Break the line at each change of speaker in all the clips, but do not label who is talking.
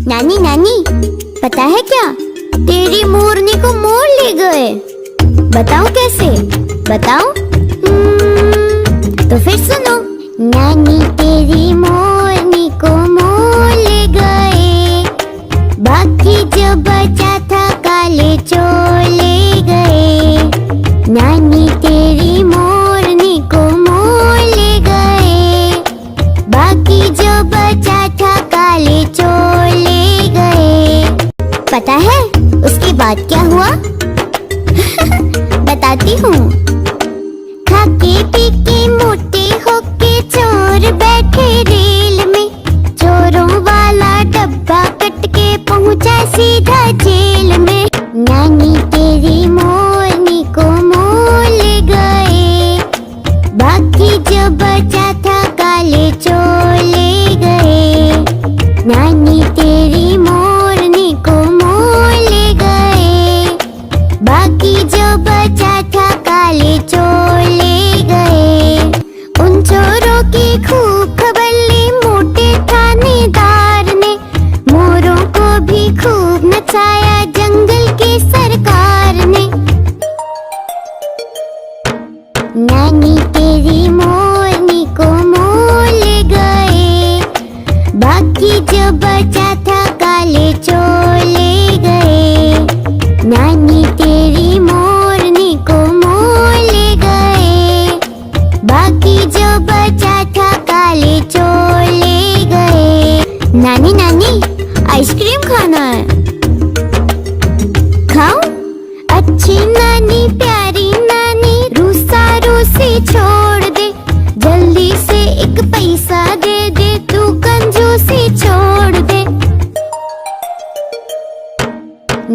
नानी नानी, पता है क्या, तेरी मोरनी को मोर ले गए। बताओ कैसे, बताओ। तो फिर सुनो। नानी तेरी मोरनी को मोर ले गए, बाकी जो बचा था काले चोर ले गए। नानी तेरी मोरनी को मोर ले गए, बाकी जो बचा था काले चोर ले गए। पता है उसके बाद क्या हुआ? बताती हूँ। खाके पी के मोटे होके चोर बैठे रेल में, चोरों वाला डब्बा कट के पहुँचा सीधा जेल में। नानी तेरी मोरनी को मोर ले गए, बाकी जो बचा था काले चोर ले गए। नानी तेरी मोरनी को मोर ले गए, बाकी जो बचा था काले चोर ले गए। उन चोरों की खूब खबर ली मोटे थानेदार ने, मोरों को भी खूब नचाया जंगल की सरकार ने। नानी तेरी मोरनी को मोर ले गए, बाकी जो बचा था काले चोर ले गए। नानी तेरी मोरनी को मोर ले गए, बाकी जो बचा था काले चोर ले गए। नानी नानी, आइसक्रीम खाना है, खाओ। अच्छी नानी प्यारी नानी, रूसा रूसी छोड़ दे, जल्दी से एक पैसा दे दे, तू कंजूसी छोड़ दे।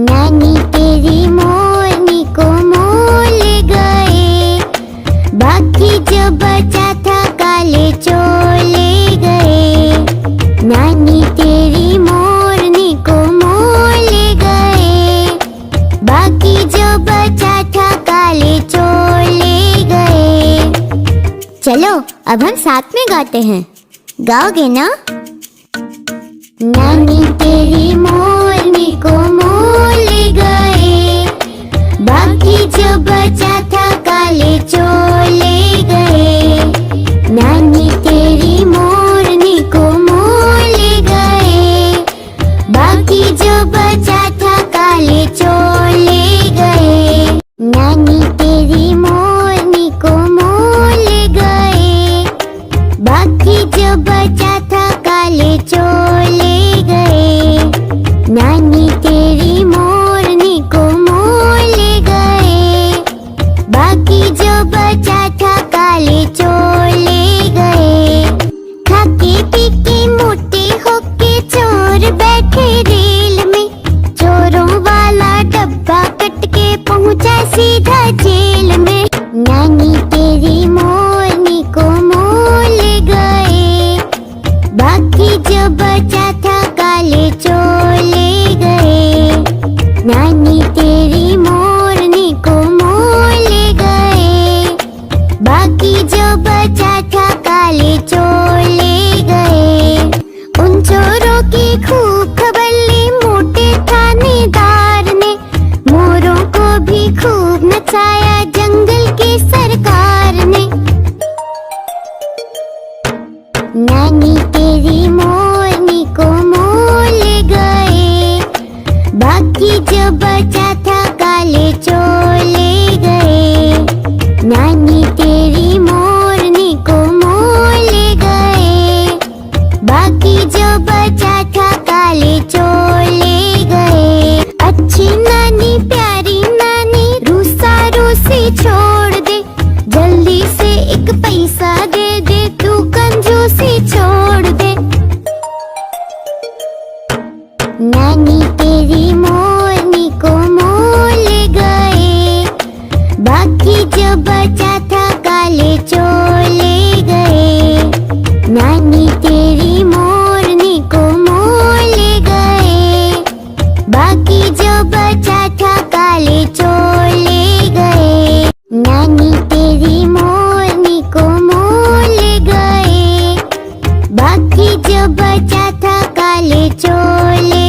नानी तेरी मोरनी को मोर ले गए, बाकी जो बचा था काले चोर ले गए। नानी तेरी मोरनी को मोर ले गए, बाकी जो बचा था काले चोर ले गए। चलो अब हम साथ में गाते हैं, गाओगे ना? नानी तेरी मोरनी को मोर ले गए, बाकी जो बचा था काले चोर ले गए। नानी तेरी मोरनी को मोर ले गए, बाकी जो बचा था काले चोर ले गए। नानी तेरी मोरनी को मोर ले गए, बाकी जो बचा था काले चोर ले गए। नानी तेरी मोरनी को मोर ले गए, बाकी जो बचा था काले चोर ले गए। खाके पी के मोटे होके चोर बैठे रेल में, चोरों वाला डब्बा कट के पहुँचा सीधा जेल में। नानी तेरी मोरनी को मोर ले गए, बाकी जो बचा था काले चोर ले गए। नानी तेरी मोरनी को मोर ले गए, बाकी जो बचा था काले चोर ले गए। उन चोरों की खूब खबर ली मोटे थानेदार ने, मोरों को भी खूब नचाया जंगल की सरकार ने। नानी तेरी मोरनी को मोर ले गए, बाकी जो बचा था काले चोर ले गए। नानी तेरी मोरनी को मोर ले गए, बाकी जो बचा था काले चोर ले गए। अच्छी नानी प्यारी नानी, रूसा रूसी छोड़ दे, जल्दी से एक पैसा दे दे, तू कंजूसी छोड़ दे। नानी तेरी मोरनी को मोर ले गए, बाकी जो बचा था काले चोर ले गए। नानी तेरी मोरनी को मोर ले गए, बाकी जो बचा था काले चोर ले गए। नानी तेरी मोरनी को मोर ले गए, बाकी जो बचा था काले चोर ले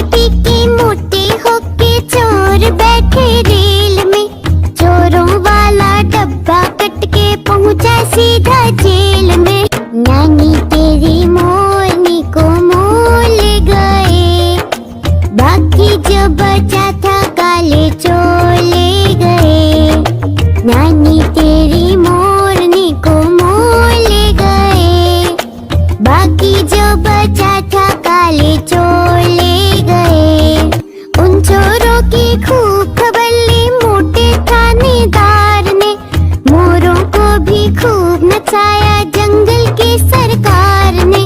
पी के मोटे होके चोर बैठे रेल में, चोरों वाला डब्बा कट के पहुंचा सीधा जेल में। नानी तेरी मोरनी को मोल ले गए, बाकी जो बचा था काले चोर ले गए। नानी तेरी मोरनी को मोल ले गए, बाकी जो बचा था काले चोर ले गए। उन चोरों की खूब खबर ली मोटे थानेदार ने, मोरों को भी खूब नचाया जंगल की सरकार ने।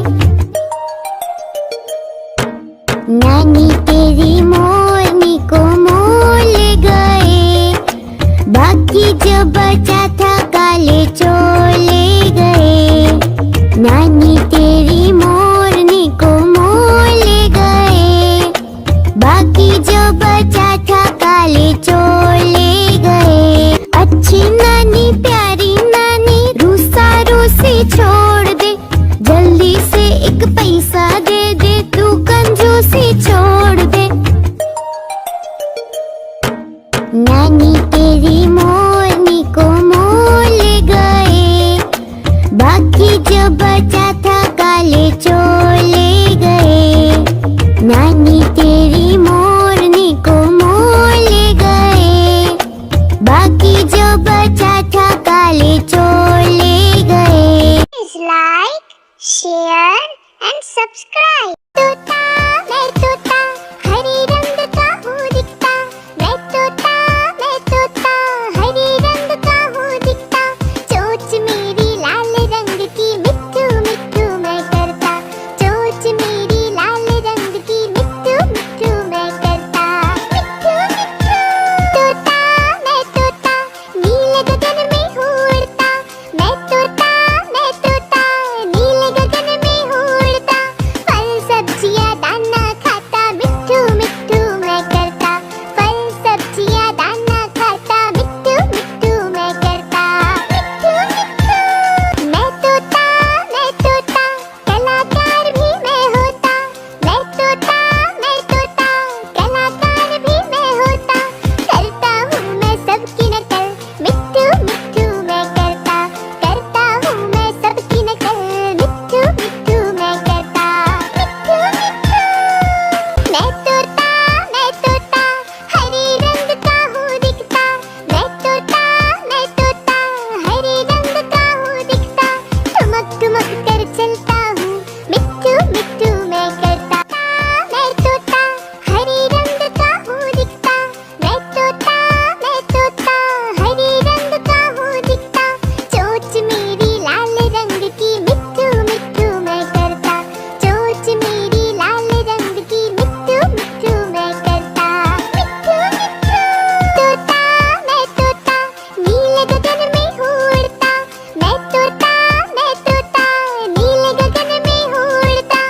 नानी तेरी मोरनी को मोल ले गए, बाकी जो बचा था काले चोर ले गए। नानी तेरी मोरनी को मोल ले गए, बाकी जो बचा था काले चोर ले गए। अच्छी नानी प्यारी नानी रूसा रूसी छोड़ दे, जल्दी से एक पैसा दे दे, तू कंजूसी छोड़ दे। नानी तेरी मोरनी को मोल ले गए, बाकी जो बचा था काले चोर ले गए। नानी तेरी मोरनी को मोल ले गए, बाकी जो बचा था काले चोर ले गए। Like, share and subscribe. तोता मैं तोता हरे रंग का हूँ दिखता, मैं तोता हरे रंग का हूँ दिखता। चोंच मेरी लाल रंग की मिट्ठू मिट्ठू मैं करता, चोंच मेरी लाल रंग की मिट्ठू मिट्ठू मैं करता। मिट्ठू मिट्ठू तोता मैं तोता नीले गगन में हूँ उड़ता, मैं तोता नीले गगन में हूँ उड़ता। फल सब्जियाँ दाना खाता मिट्ठू मिट्ठू मैं करता, फल सब्जियाँ दाना खाता मिट्ठू मिट्ठू मैं करता। मिट्ठू मिट्ठू मैं तोता कलाकार भी मैं होता, मैं तोता कलाकार भी मैं होता। करता हूँ मैं सबकी नकल मिट्ठू मिट्ठू मैं करता, करता हूँ मैं सबकी नकल मिट्ठू मिट्ठू मैं करता। मिट्ठू मिट्ठू मैं तोता हरे रंग का हूँ दिखता, मैं तोता हरे रंग का हूँ दिखता। ठुमक ठुमक कर चलता हूँ मिट्ठू मिट्ठू मैं करता। मैं तोता हरे रंग का हूँ दिखता, मैं तोता हरे रंग का हूँ दिखता। चोंच मेरी लाल रंग की मिट्ठू मिट्ठू मैं करता, चोंच मेरी लाल रंग की मिट्ठू मिट्ठू मैं करता। मिट्ठू मिट्ठू तोता मैं तोता नीले गगन में हूँ उड़ता, मैं तोता नीले गगन में हूँ उड़ता।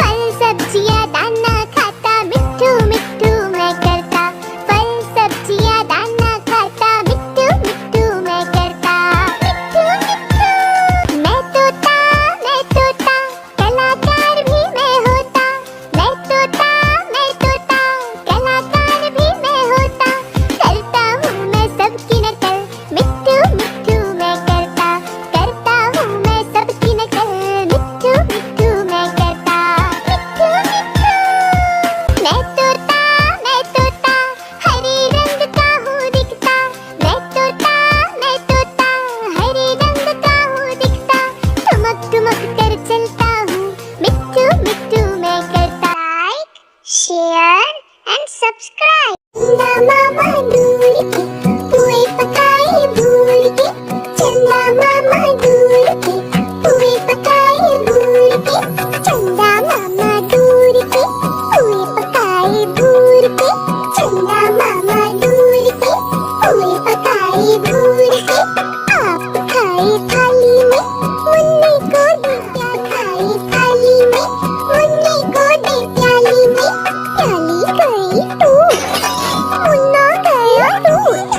फल सब्जियाँ दाना खाता मिट्ठू मिट्ठू मैं करता, फल सब्जियाँ दाना खाता मिट्ठू मिट्ठू मैं करता। मिट्ठू मिट्ठू मैं तोता कलाकार भी मैं होता, मैं तोता कलाकार भी मैं होता। करता हूँ मैं सबकी नकल मिट्ठू मिट्ठू मैं करता, करता हूँ मैं सबकी नकल मिट्ठू मिट्ठू मैं करता। मिट्ठू मिट्ठू मैं तोता हरे रंग का हूँ दिखता, मैं तोता हरे रंग का हूँ दिखता। ठुमक ठुमक कर चलता हूँ मिट्ठू मिट्ठू मैं करता। Like, share and subscribe. मामा दूर के पुए पकाए भूल के, चंदा मामा दूर के पुए पकाए भूल के, चंदा मामा दूर के पुए पकाए भूल के, चंदा मामा दूर के पुए पकाए भूल के। आप खाए थाली में मुन्ने को दे, क्या खाए थाली में मुन्ने को दे, प्याली में प्याली गई टूट, मुन्ना गया टूट।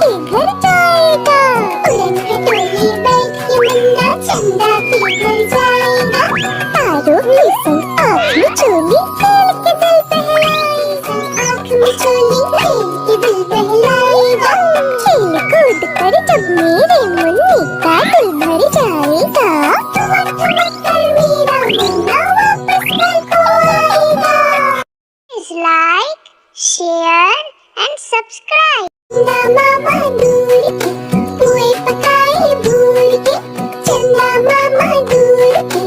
के घर जाएगा। उड़न खटोली बैठ के मुन्ना चंदा के घर जाएगा। तारों के संग आँख में चोली खेल के दिल बहलाएगा। आँख में चोली खेल के दिल बहलाएगा। खेल कूद कर जब मेरे मुन्नी का दिल भर जाएगा। ठुमक ठुमक कर मेरा मुन्ना वापस घर को आएगा। Please like, share and subscribe. चंदा मामा दूर के पुए पकाए भूल के। चंदा मामा दूर के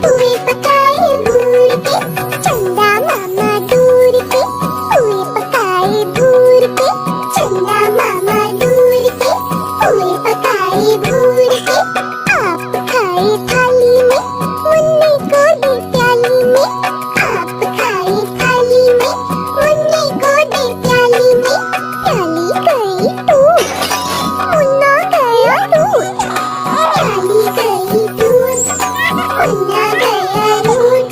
पुए पकाए भूल के। चंदा मामा दूर के पुए पकाए भूल के। चंदा मामा दूर के पुए पकाए भूल के। आप खाए थाली में मुन्नी को दे प्याली में। आप खाए थाली में मुन्नी को दे प्याली में। प्याली गई टूट मुन्ना गया टूट। प्याली गई टूट मुन्ना गया टूट।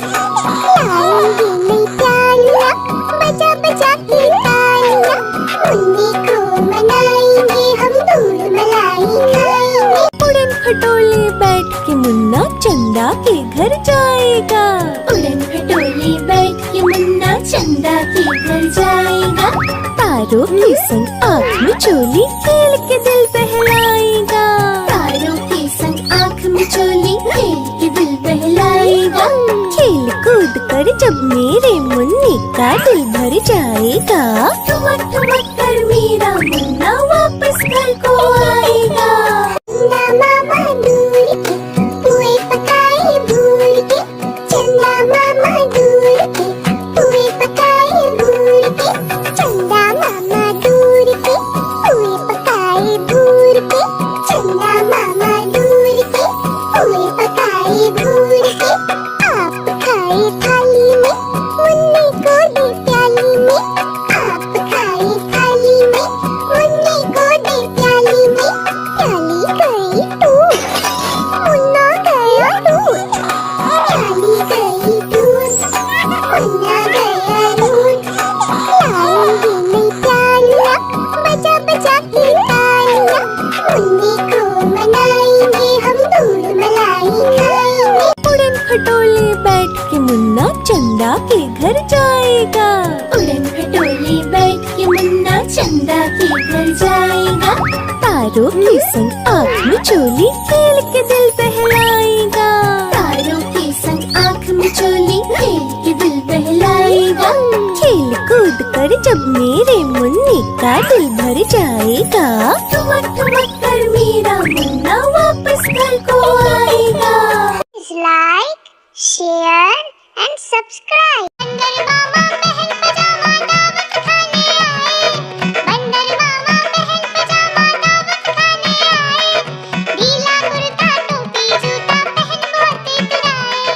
लाएंगे नहीं प्यालियाँ बजा बजा के तालियाँ। मुन्नी को मनाएंगे हम दूध मलाई खाएंगे।
उड़न खटोले बैठ के मुन्ना चंदा के घर जाएगा।
उड़न खटोले बैठ के मुन्ना चंदा के घर जाएगा।
तारों के संग आँख में चोली खेल के दिल बहलाएगा।
तारों के संग आँख में चोली खेल के दिल बहलाएगा।
खेल कूद कर जब मेरे मुन्नी का दिल भर जाएगा।
ठुमक ठुमक कर मेरा मुन्ना वापस घर को आएगा। चंदा मामा दूर के पुए पकाए भूल के। चंदा मामा दूर के पुए पकाए भूल के। चंदा मामा दूर के पुए पकाए भूल के। चंदा मामा दूर के पुए पकाए भूल के। आप खाए थाली में मुन्नी को दे प्याली में। आप खाए थाली में मुन्नी को दे प्याली में। प्याली गई टूट मुन्ना गया टूट। प्याली गई टूट मुन्ना गया टूट। लाएंगे नहीं प्यालियाँ बजा बजा के तालियाँ। मुन्नी को मनाएंगे हम दूध मलाई खाएंगे।
उड़न खटोले बैठ के मुन्ना चंदा के घर जाएगा।
उड़न खटोले बैठ के मुन्ना चंदा के घर जाएगा।
तारों के संग आँख में चोली खेल के दिल बहलाएगा।
तारों के संग आँख में चोली खेल के दिल बहलाएगा।
खेल कूद कर जब मेरे मुन्नी का दिल भर जाएगा।
ठुमक ठुमक कर मेरा मुन्ना वापस घर को आएगा। Like, share and subscribe. बंदर मामा पहन पजामा दावत खाने आए। बंदर मामा पहन पजामा दावत खाने आए। ढीला कुर्ता टोपी जूता पहन बहुत इतराए।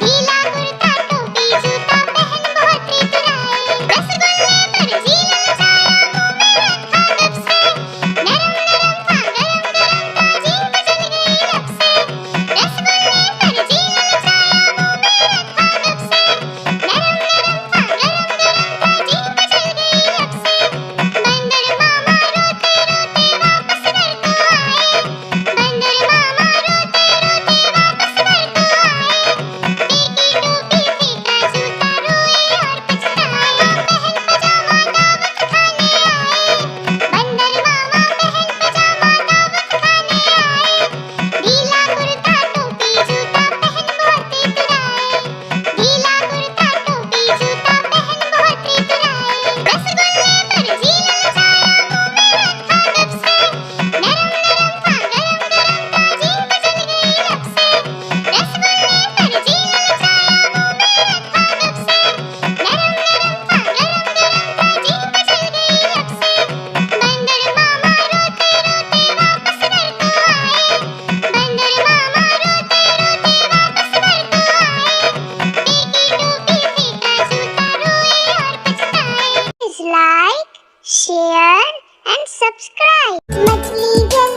ढीला कुर्ता टोपी जूता पहन बहुत इतराए। रसगुल्ले पर जी ललचाया मुंह में रखा जब से। नरम नरम था गरम गरम था जीभ जल गई रब से। रसगुल्ले पर जी ललचाया मुंह में रखा जब से। नरम नरम था गरम गरम था जीभ जल गई रब से। बंदर मामा रोते रोते वापस घर को आए। बंदर मामा रोते रोते वापस घर को आए। फेंकी टोपी फेंका जूता रोए और पछताए। पहन पजामा दावत खाने आए। बंदर मामा पहन पजामा दावत खाने आए। ढीला कुर्ता टोपी जूता पहन बहुत इतराए। ढीला कुर्ता टोपी जूता पहन बहुत इतराए। रसगुल्ले पर जी ललचाया मुंह में रखा जब से। नरम नरम था गरम गरम था जीभ जल गई रब से। रसगुल्ले पर जी ललचाया मुंह में रखा जब से। नरम नरम था गरम गरम था जीभ जल गई रब से। बंदर मामा रोते रोते वापस घर को आए। बंदर मामा रोते रोते वापस घर को आए। फेंकी टोपी फेंका जूता रोए और पछताए। Like, share and subscribe. मछली जल